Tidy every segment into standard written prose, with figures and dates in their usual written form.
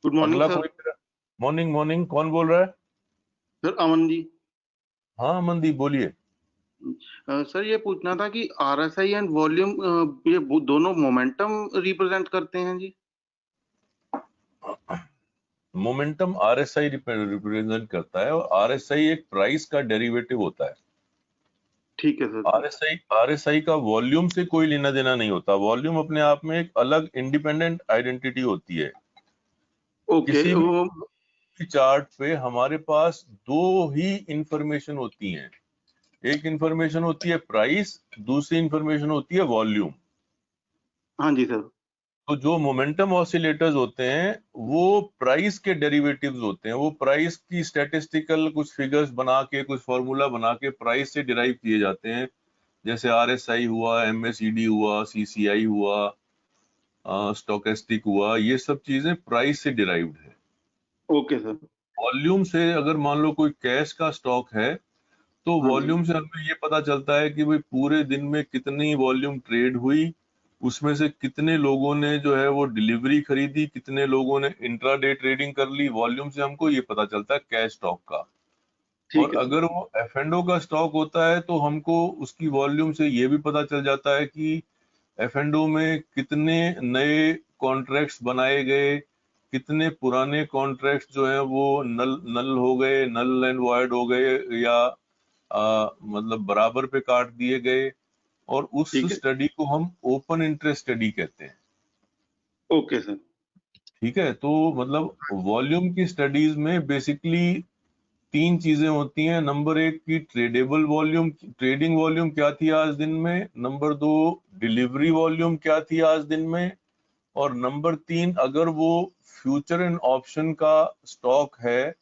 Good morning अगला sir. कोई morning morning, कौन बोल रहा है? सर अमन जी। हाँ अमनदीप बोलिए। सर ये पूछना था कि आरएसआई एंड वॉल्यूम ये दोनों मोमेंटम रिप्रेजेंट करते हैं जी। मोमेंटम आरएसआई रिप्रेजेंट करता है और आरएसआई एक प्राइस का डेरिवेटिव होता है। ठीक है सर जी। आरएसआई का वॉल्यूम से कोई लेना देना नहीं होता। वॉल्यूम अपने आप में एक अलग इंडिपेंडेंट आइडेंटिटी होती है। ओके किसी वो। भी चार्ट पे हमारे पास दो ही इंफॉर्मेशन होती हैं। एक इंफॉर्मेशन होती है प्राइस, दूसरी इंफॉर्मेशन होती है वॉल्यूम। हाँ जी सर। तो जो मोमेंटम ऑसिलेटर्स होते हैं वो प्राइस के डेरिवेटिव्स होते हैं। वो प्राइस की स्टैटिस्टिकल कुछ फिगर्स बना के, कुछ फॉर्मूला बना के प्राइस से डिराइव किए जाते हैं। जैसे आरएसआई हुआ, एमएसईडी हुआ, सीसीआई हुआ, स्टोकेस्टिक हुआ, ये सब चीजें प्राइस से डिराइव्ड है। Okay sir. वॉल्यूम से अगर मान लो कोई कैश का स्टॉक है तो हाँ जी। वॉल्यूम से हमें ये पता चलता है कि भाई पूरे दिन में कितनी वॉल्यूम ट्रेड हुई, उसमें से कितने लोगों ने जो है वो डिलीवरी खरीदी, कितने लोगों ने इंट्राडे ट्रेडिंग कर ली। वॉल्यूम से हमको ये पता चलता है कैश स्टॉक का। और ठीक है सर। अगर वो एफ एंड ओ का स्टॉक होता है तो हमको उसकी वॉल्यूम से ये भी पता चल जाता है कि एफ एंड ओ में कितने नए कॉन्ट्रैक्ट्स बनाए गए, कितने पुराने कॉन्ट्रैक्ट्स जो है वो नल नल हो गए, नल एंड वॉइड हो गए, या मतलब बराबर पे काट दिए गए। और उस ठीक है। स्टडी को हम ओपन इंटरेस्ट स्टडी कहते हैं। Okay sir. ठीक है, तो मतलब वॉल्यूम की स्टडीज में बेसिकली तीन चीजें होती हैं। नंबर एक की ट्रेडेबल वॉल्यूम, ट्रेडिंग वॉल्यूम क्या थी आज दिन में। नंबर दो, डिलीवरी वॉल्यूम क्या थी आज दिन में। और नंबर तीन, अगर वो फ्यूचर एंड ऑप्शन का स्टॉक है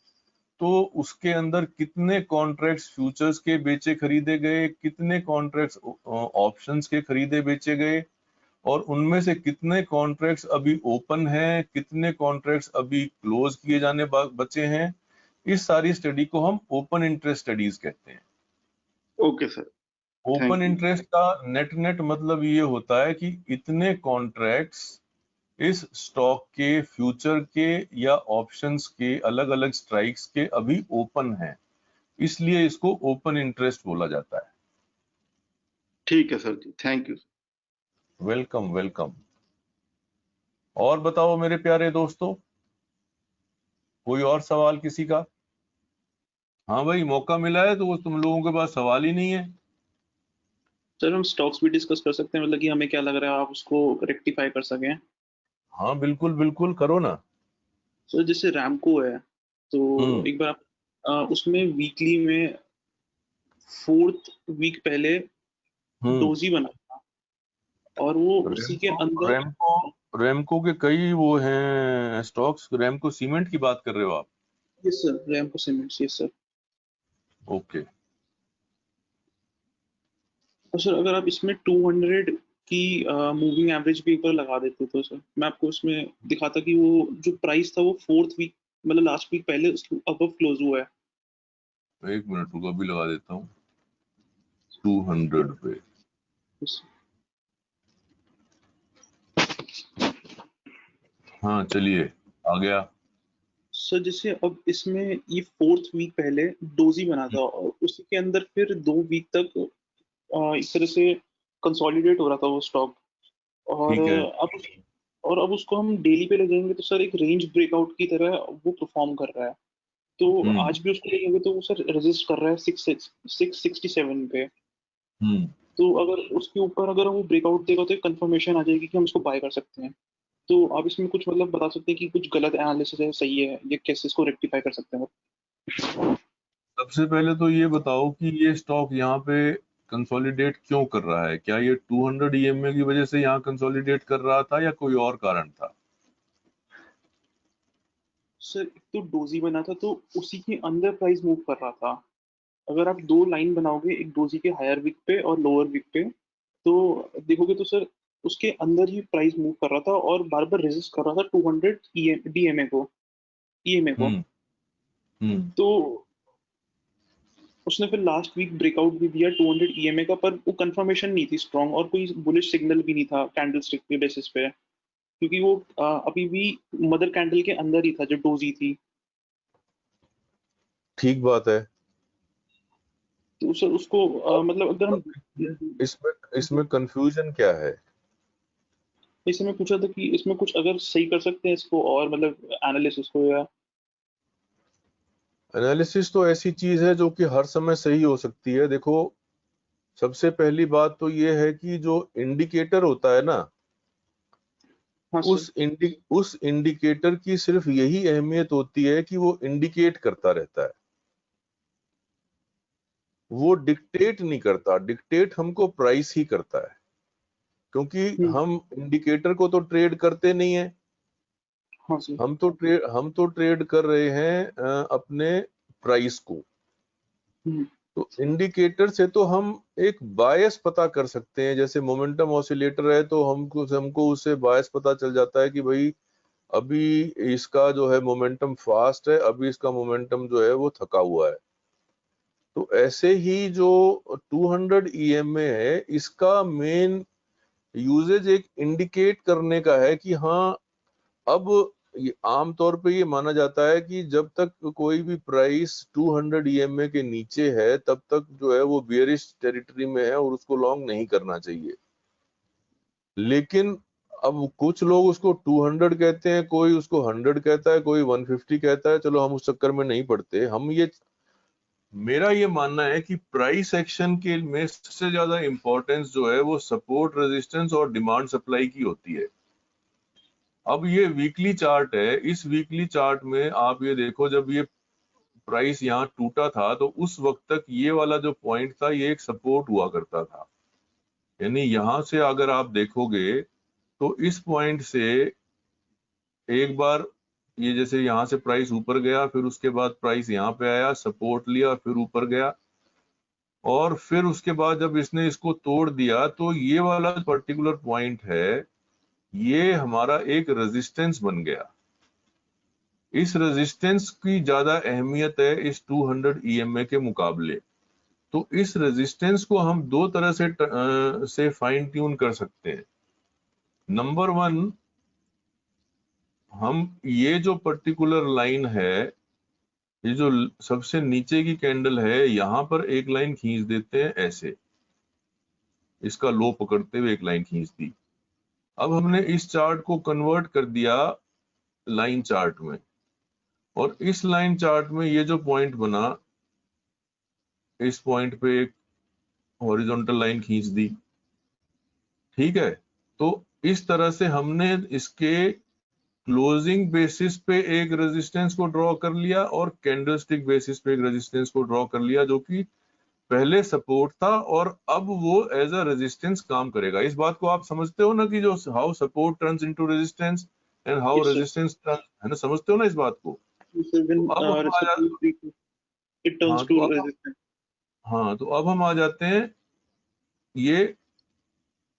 तो उसके अंदर कितने कॉन्ट्रैक्ट्स फ्यूचर्स के बेचे खरीदे गए, कितने कॉन्ट्रैक्ट्स ऑप्शंस के खरीदे बेचे गए, और उनमें से कितने कॉन्ट्रैक्ट्स अभी ओपन हैं, कितने कॉन्ट्रैक्ट्स अभी क्लोज किए जाने बचे हैं। इस सारी स्टडी को हम ओपन इंटरेस्ट स्टडीज कहते हैं। Okay sir. Open thank you. Interest का नेट नेट मतलब ये होता है कि इतने कॉन्ट्रैक्ट्स इस स्टॉक के, फ्यूचर के या ऑप्शंस के अलग अलग स्ट्राइक्स के अभी ओपन हैं, इसलिए इसको ओपन इंटरेस्ट बोला जाता है। ठीक है सर जी। Thank you. Welcome welcome. और बताओ मेरे प्यारे दोस्तों, कोई और सवाल किसी का? हाँ भाई, मौका मिला है तो वो तुम लोगों के पास सवाल ही नहीं है। सर हम स्टॉक्स भी डिस्कस कर सकते हैं, मतलब कि हमें क्या लग रहा है आप उसको रेक्टिफाई कर सकें। हाँ बिल्कुल बिल्कुल, करो ना। सर जैसे रैमको है, तो हम्म एक बार आप उसमें वीकली में फोर्थ वीक पहले हम्म। डोजी बना था, और वो उसी के रेमको अंदर। रेमको रेमको के कई वो हैं स्टॉक्स। रेमको सीमेंट की बात कर रहे हो आप? Yes sir, Ramco cements, yes sir. Okay. और सर अगर आप इसमें 200 की मूविंग एवरेज भी एक बार लगा देते तो सर मैं आपको उसमें दिखाता कि वो जो प्राइस था वो फोर्थ वीक, मतलब लास्ट वीक पहले उसके अबव क्लोज हुआ है। एक मिनट रुको, अभी लगा देता हूँ 200 पे। Yes। हाँ चलिए, आ गया। सर जैसे अब इसमें ये फोर्थ वीक पहले डोजी बना था, और उसी के अंदर फिर 2 वीक तक इस तरह से कंसोलिडेट हो रहा था वो स्टॉक। और ठीक है। अब उसको हम डेली पे ले जाएंगे तो सर एक रेंज ब्रेकआउट की तरह वो परफॉर्म कर रहा है। तो हम्म आज भी उसको लेंगे तो वो सर रेजिस्ट कर रहा है 667 पे। हम्म। तो अगर उसके ऊपर अगर वो ब्रेकआउट देगा तो एक कंफर्मेशन आ जाएगी कि हम इसको बाय कर सकते हैं। तो आप इसमें कुछ मतलब बता सकते हैं कि कुछ गलत एनालिसिस है, सही है, ये कैसे इसको रेक्टिफाई कर सकते हैं? सबसे पहले तो ये बताओ कि ये स्टॉक यहाँ पे कंसोलिडेट क्यों कर रहा है? क्या ये 200 ईएमए की वजह से यहाँ कंसोलिडेट कर रहा था या कोई और कारण था? सर एक तो डोजी बना था तो उसी के अंदर प्राइस मूव कर रहा था। अगर आप दो लाइन बनाओगे, एक डोजी के हायर विक पे और लोअर विक पे, तो देखोगे तो सर उसके अंदर ही प्राइस मूव कर रहा था और बार बार रेजिस्ट कर रहा था 200 डीएमए को, ईएमए को। हम्म हम्म। तो उसने फिर लास्ट वीक ब्रेकआउट भी दिया 200 ईएमए का, पर वो कंफर्मेशन नहीं थी स्ट्रांग, और कोई बुलिश सिग्नल भी नहीं था कैंडल स्टिक के बेसिस पे। क्योंकि वो अभी भी मदर कैंडल के अंदर ही था जो डोजी थी। ठीक बात है। तो उसको मतलब अगर हम इसमें इसमें कंफ्यूजन क्या है? इससे मैं पूछा था कि इसमें कुछ अगर सही कर सकते हैं इसको, और मतलब एनालिसिस को, या एनालिसिस तो ऐसी चीज है जो कि हर समय सही हो सकती है। देखो, सबसे पहली बात तो ये है कि जो इंडिकेटर होता है ना, हाँ सर। उस इंडिकेटर की सिर्फ यही अहमियत होती है कि वो इंडिकेट करता रहता है, वो डिक्टेट नहीं करता। डिक्टेट हमको प्राइस ही करता है, क्योंकि हम इंडिकेटर को तो ट्रेड करते नहीं है। हाँ सर। हम तो ट्रेड कर रहे हैं अपने प्राइस को। हम्म, तो इंडिकेटर से तो हम एक बायस पता कर सकते हैं। जैसे मोमेंटम ऑसिलेटर है तो हमको उससे बायस पता चल जाता है कि भाई अभी इसका जो है मोमेंटम फास्ट है, अभी इसका मोमेंटम जो है वो थका हुआ है। तो ऐसे ही जो 200 EMA है, इसका मेन यूजेज एक इंडिकेट करने का है कि हाँ, अब ये आमतौर पे ये माना जाता है कि जब तक कोई भी प्राइस 200 EMA के नीचे है तब तक जो है वो बियरिश टेरिटरी में है और उसको लॉन्ग नहीं करना चाहिए। लेकिन अब कुछ लोग उसको 200 कहते हैं, कोई उसको 100 कहता है, कोई 150 कहता है। चलो हम उस चक्कर में नहीं पड़ते। मेरा ये मानना है कि प्राइस एक्शन के में सबसे ज्यादा इंपॉर्टेंस जो है वो सपोर्ट, रेजिस्टेंस और डिमांड सप्लाई की होती है। अब ये वीकली चार्ट है, इस वीकली चार्ट में आप ये देखो, जब ये प्राइस यहाँ टूटा था तो उस वक्त तक ये वाला जो पॉइंट था ये एक सपोर्ट हुआ करता था। यानी यहां से अगर आप देखोगे तो इस पॉइंट से एक बार ये जैसे यहाँ से प्राइस ऊपर गया, फिर उसके बाद प्राइस यहाँ पे आया, सपोर्ट लिया, फिर ऊपर गया, और फिर उसके बाद जब इसने इसको तोड़ दिया तो ये वाला पर्टिकुलर पॉइंट है, ये हमारा एक रेजिस्टेंस बन गया। इस रेजिस्टेंस की ज्यादा अहमियत है इस 200 EMA के मुकाबले। तो इस रेजिस्टेंस को हम दो तरह से फाइन ट्यून कर सकते हैं। नंबर वन, हम ये जो पर्टिकुलर लाइन है, ये जो सबसे नीचे की कैंडल है, यहां पर एक लाइन खींच देते हैं ऐसे, इसका लो पकड़ते हुए एक लाइन खींच दी। अब हमने इस चार्ट को कन्वर्ट कर दिया लाइन चार्ट में, और इस लाइन चार्ट में ये जो पॉइंट बना, इस पॉइंट पे एक हॉरिजॉन्टल लाइन खींच दी। ठीक है, तो इस तरह से हमने इसके क्लोजिंग बेसिस पे एक रेजिस्टेंस को ड्रॉ कर लिया और कैंडलस्टिक बेसिस पे एक रेजिस्टेंस को ड्रॉ कर लिया, जो कि पहले सपोर्ट था और अब वो एज अ रेजिस्टेंस काम करेगा। इस बात को आप समझते हो ना कि जो how support turns into resistance and how yes sir. Resistance turns, है ना, समझते हो ना इस बात को? Yes sir, when तो अब हम आ जा support it turns हाँ to तो अब resistance. तो अब हम आ जाते हैं,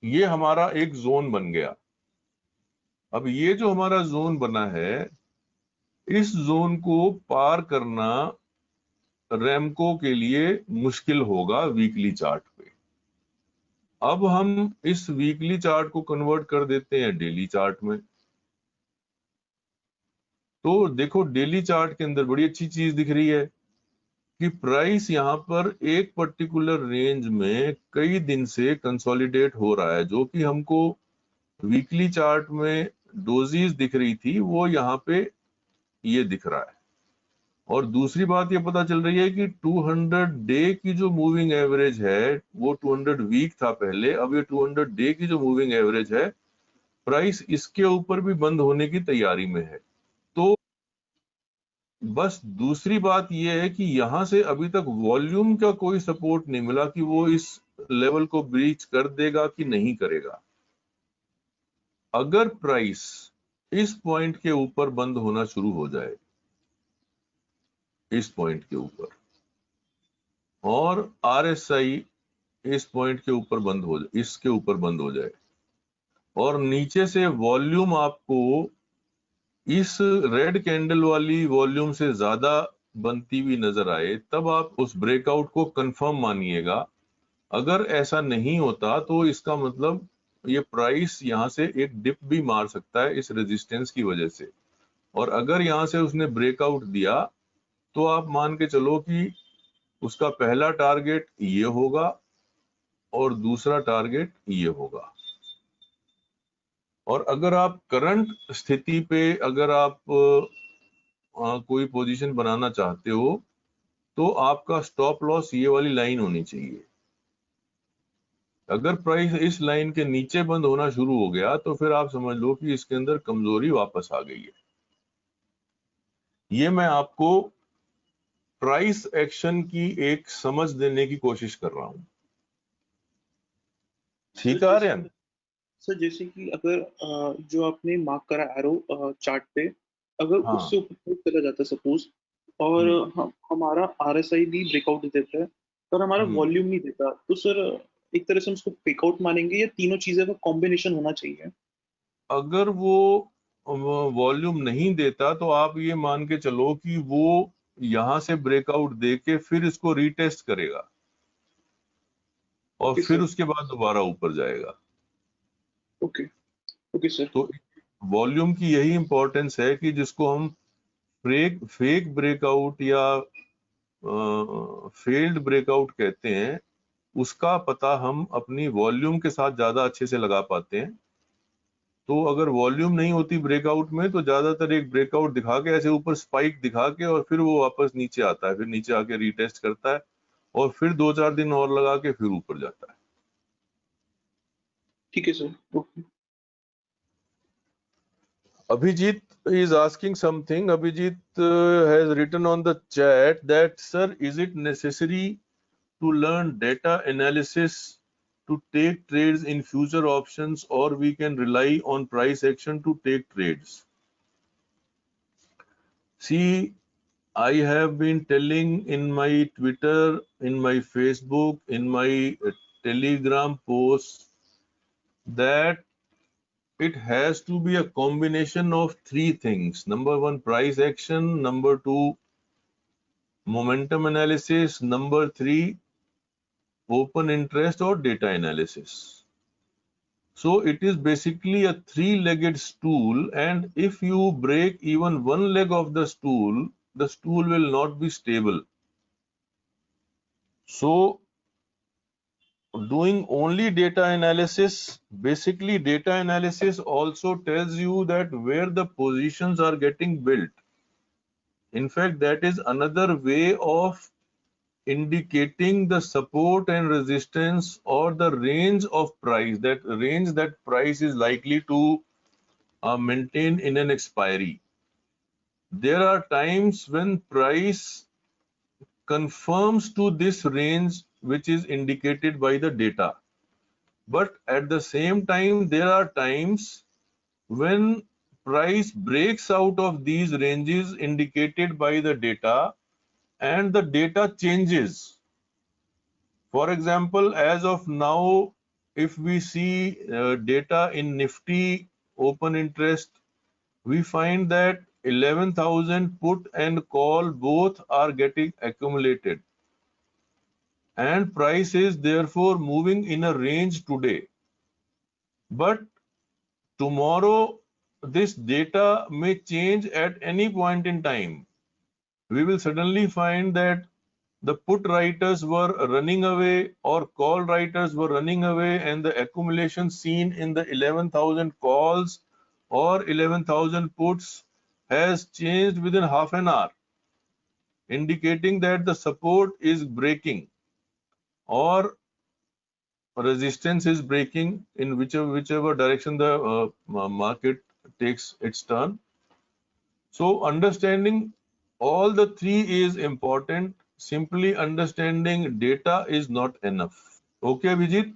ये हमारा एक जोन बन गया। अब ये जो हमारा जोन बना है, इस जोन को पार करना रैमको के लिए मुश्किल होगा वीकली चार्ट पे। अब हम इस वीकली चार्ट को कन्वर्ट कर देते हैं डेली चार्ट में। तो देखो, डेली चार्ट के अंदर बड़ी अच्छी चीज दिख रही है कि प्राइस यहाँ पर एक पर्टिकुलर रेंज में कई दिन से कंसोलिडेट हो रहा है। जो कि हमको वीकली चार्ट में डोजीज दिख रही थी, वो यहाँ पे ये दिख रहा है। और दूसरी बात ये पता चल रही है कि 200 डे की जो मूविंग एवरेज है, वो 200 वीक था पहले, अब ये 200 डे की जो मूविंग एवरेज है, प्राइस इसके ऊपर भी बंद होने की तैयारी में है। तो बस दूसरी बात ये है कि यहां से अभी तक वॉल्यूम का कोई सपोर्ट नहीं मिला कि वो इस लेवल को ब्रीच कर देगा कि नहीं करेगा। अगर प्राइस इस पॉइंट के ऊपर बंद होना शुरू हो जाए, इस पॉइंट के ऊपर, और RSI इस पॉइंट के ऊपर बंद हो जाए, इसके ऊपर बंद हो जाए, और नीचे से वॉल्यूम आपको इस रेड कैंडल वाली वॉल्यूम से ज्यादा बनती हुई नजर आए, तब आप उस ब्रेकआउट को कंफर्म मानिएगा। अगर ऐसा नहीं होता तो इसका मतलब ये प्राइस यहाँ से एक डिप भी मार सकता है इस रेजिस्टेंस की वजह से, और अगर यहाँ से उसने ब्रेकआउट दिया तो आप मान के चलो कि उसका पहला टारगेट ये होगा और दूसरा टारगेट ये होगा। और अगर आप करंट स्थिति पे अगर आप कोई पोजीशन बनाना चाहते हो तो आपका स्टॉप लॉस ये वाली लाइन होनी चाहिए। अगर प्राइस इस लाइन के नीचे बंद होना शुरू हो गया तो फिर आप समझ लो कि इसके अंदर कमजोरी वापस आ गई है। ये मैं आपको प्राइस एक्शन की एक समझ देने की कोशिश कर रहा हूं। ठीक है आर्यन? सर जैसे कि अगर जो आपने मार्क करा एरो चार्ट पे, अगर हाँ। उससे ऊपर चला जाता है सपोज, और हमारा RSI भी ब्रेकआउट देता है पर हमारा वॉल्यूम नहीं देता, तो सर एक तरह से हम उसको ब्रेकआउट मानेंगे या तीनों चीजें का कॉम्बिनेशन होना चाहिए? अगर वो वॉल्यूम नहीं देता तो आप ये मान के चलो कि वो यहां से ब्रेकआउट दे के फिर इसको रीटेस्ट करेगा और ओके फिर सर। उसके बाद दोबारा ऊपर जाएगा। Okay okay sir. तो वॉल्यूम की यही इंपॉर्टेंस है कि जिसको हम फेक ब्रेकआउट या फेल्ड ब्रेकआउट कहते हैं, उसका पता हम अपनी वॉल्यूम के साथ ज्यादा अच्छे से लगा पाते हैं। तो अगर वॉल्यूम नहीं होती ब्रेकआउट में तो ज्यादातर एक ब्रेकआउट दिखा के ऐसे ऊपर स्पाइक दिखा के और फिर वो वापस नीचे आता है, फिर नीचे आके रीटेस्ट करता है और फिर 2-4 दिन और लगा के फिर ऊपर जाता है। ठीक है sir. Okay. Abhijit is asking something. Abhijit has written on the chat that, sir, is it necessary to learn data analysis to take trades in future options, or we can rely on price action to take trades? See, I have been telling in my Twitter, in my Facebook, in my Telegram posts that it has to be a combination of three things. Number one, price action. Number two, momentum analysis. Number three, open interest or data analysis. So it is basically a three-legged stool, and if you break even one leg of the stool will not be stable. So doing only data analysis, basically data analysis also tells you that where the positions are getting built. In fact, that is another way of indicating the support and resistance or the range of price, that range that price is likely to maintain in an expiry. There are times when price conforms to this range which is indicated by the data. But at the same time, there are times when price breaks out of these ranges indicated by the data and the data changes. For example, as of now, if we see data in Nifty open interest, we find that 11,000 put and call both are getting accumulated, and price is therefore moving in a range today. But tomorrow this data may change at any point in time. We will suddenly find that the put writers were running away or call writers were running away, and the accumulation seen in the 11,000 calls or 11,000 puts has changed within half an hour, indicating that the support is breaking or resistance is breaking in whichever direction the market takes its turn. So understanding all the three is important. Simply understanding data is not enough. Okay, Vijit?